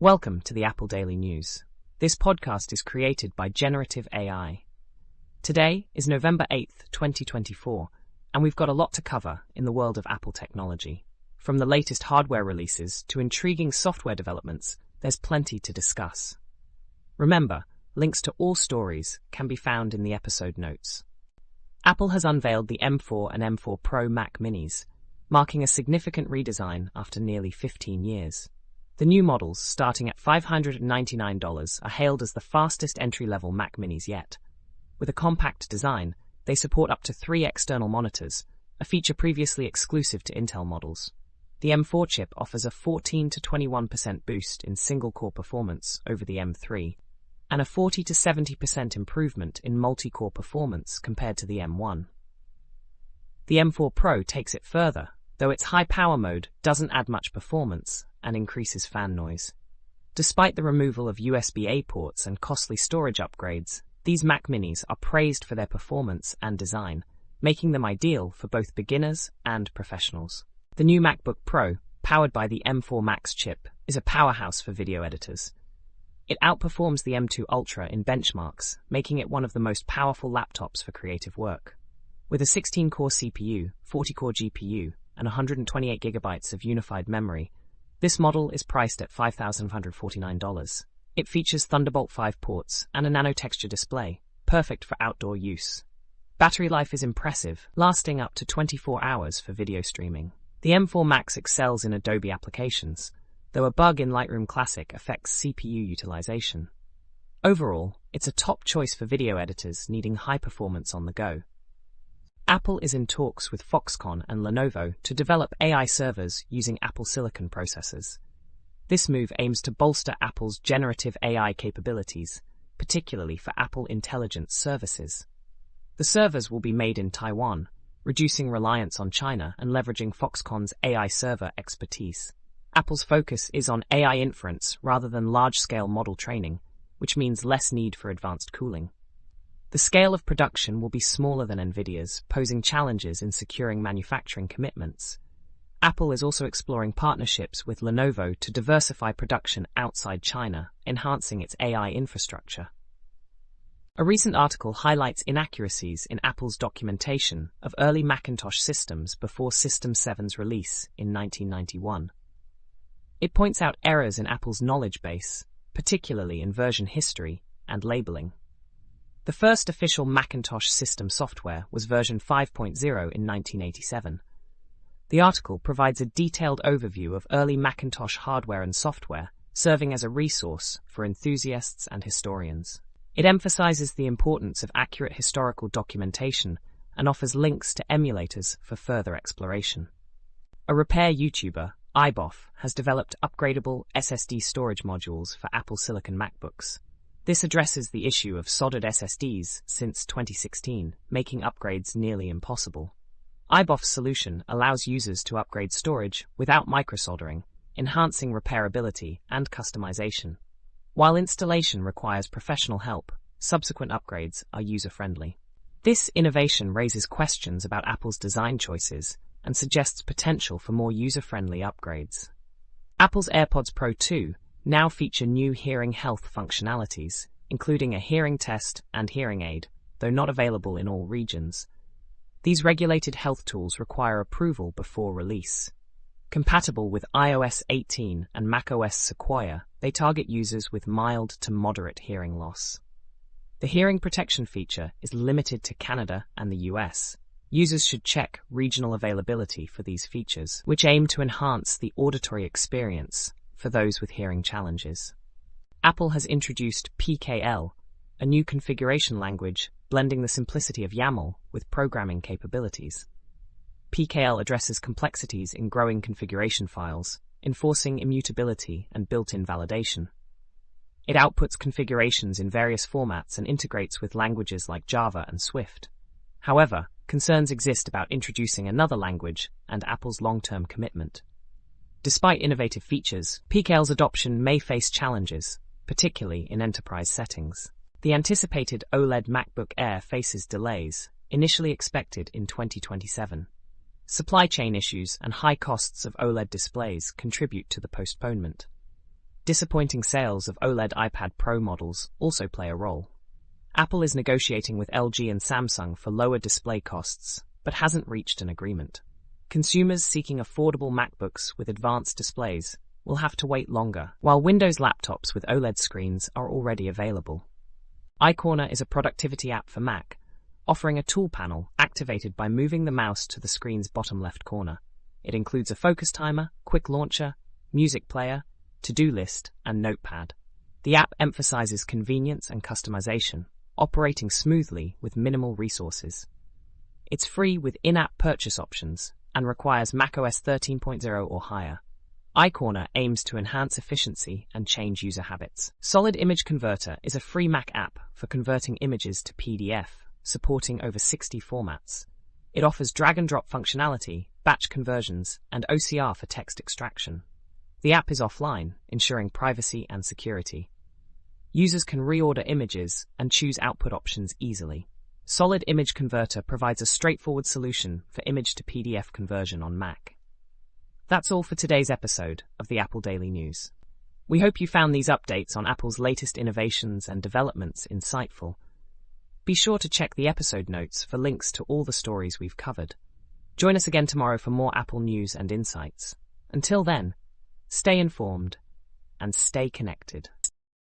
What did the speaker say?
Welcome to the Apple Daily News. This podcast is created by Generative AI. Today is November 8th, 2024, and we've got a lot to cover in the world of Apple technology. From the latest hardware releases to intriguing software developments, there's plenty to discuss. Remember, links to all stories can be found in the episode notes. Apple has unveiled the M4 and M4 Pro Mac Minis, marking a significant redesign after nearly 15 years. The new models, starting at $599, are hailed as the fastest entry-level Mac Minis yet. With a compact design, they support up to 3 external monitors, a feature previously exclusive to Intel models. The M4 chip offers a 14 to 21% boost in single-core performance over the M3, and a 40 to 70% improvement in multi-core performance compared to the M1. The M4 Pro takes it further, though its high-power mode doesn't add much performance and increases fan noise. Despite the removal of USB-A ports and costly storage upgrades, these Mac Minis are praised for their performance and design, making them ideal for both beginners and professionals. The new MacBook Pro, powered by the M4 Max chip, is a powerhouse for video editors. It outperforms the M2 Ultra in benchmarks, making it one of the most powerful laptops for creative work. With a 16-core CPU, 40-core GPU, and 128 GB of unified memory, this model is priced at $5,149. It features Thunderbolt 5 ports and a nano-texture display, perfect for outdoor use. Battery life is impressive, lasting up to 24 hours for video streaming. The M4 Max excels in Adobe applications, though a bug in Lightroom Classic affects CPU utilization. Overall, it's a top choice for video editors needing high performance on the go. Apple is in talks with Foxconn and Lenovo to develop AI servers using Apple Silicon processors. This move aims to bolster Apple's generative AI capabilities, particularly for Apple Intelligence services. The servers will be made in Taiwan, reducing reliance on China and leveraging Foxconn's AI server expertise. Apple's focus is on AI inference rather than large-scale model training, which means less need for advanced cooling. The scale of production will be smaller than NVIDIA's, posing challenges in securing manufacturing commitments. Apple is also exploring partnerships with Lenovo to diversify production outside China, enhancing its AI infrastructure. A recent article highlights inaccuracies in Apple's documentation of early Macintosh systems before System 7's release in 1991. It points out errors in Apple's knowledge base, particularly in version history and labeling. The first official Macintosh system software was version 5.0 in 1987. The article provides a detailed overview of early Macintosh hardware and software, serving as a resource for enthusiasts and historians. It emphasizes the importance of accurate historical documentation and offers links to emulators for further exploration. A repair YouTuber, iBoff, has developed upgradable SSD storage modules for Apple Silicon MacBooks. This addresses the issue of soldered SSDs since 2016, making upgrades nearly impossible. iBoff's solution allows users to upgrade storage without microsoldering, enhancing repairability and customization. While installation requires professional help, subsequent upgrades are user-friendly. This innovation raises questions about Apple's design choices and suggests potential for more user-friendly upgrades. Apple's AirPods Pro 2 now feature new hearing health functionalities, including a hearing test and hearing aid, though not available in all regions. These regulated health tools require approval before release. Compatible with iOS 18 and macOS Sequoia, they target users with mild to moderate hearing loss. The hearing protection feature is limited to Canada and the US. Users should check regional availability for these features, which aim to enhance the auditory experience for those with hearing challenges. Apple has introduced PKL, a new configuration language blending the simplicity of YAML with programming capabilities. PKL addresses complexities in growing configuration files, enforcing immutability and built-in validation. It outputs configurations in various formats and integrates with languages like Java and Swift. However, concerns exist about introducing another language and Apple's long-term commitment. Despite innovative features, PKL's adoption may face challenges, particularly in enterprise settings. The anticipated OLED MacBook Air faces delays, initially expected in 2027. Supply chain issues and high costs of OLED displays contribute to the postponement. Disappointing sales of OLED iPad Pro models also play a role. Apple is negotiating with LG and Samsung for lower display costs, but hasn't reached an agreement. Consumers seeking affordable MacBooks with advanced displays will have to wait longer, while Windows laptops with OLED screens are already available. iCorner is a productivity app for Mac, offering a tool panel activated by moving the mouse to the screen's bottom left corner. It includes a focus timer, quick launcher, music player, to-do list, and notepad. The app emphasizes convenience and customization, operating smoothly with minimal resources. It's free with in-app purchase options and requires macOS 13.0 or higher. iCorner aims to enhance efficiency and change user habits. Solid Image Converter is a free Mac app for converting images to PDF, supporting over 60 formats. It offers drag-and-drop functionality, batch conversions, and OCR for text extraction. The app is offline, ensuring privacy and security. Users can reorder images and choose output options easily. Solid Image Converter provides a straightforward solution for image to PDF conversion on Mac. That's all for today's episode of the Apple Daily News. We hope you found these updates on Apple's latest innovations and developments insightful. Be sure to check the episode notes for links to all the stories we've covered. Join us again tomorrow for more Apple news and insights. Until then, stay informed and stay connected.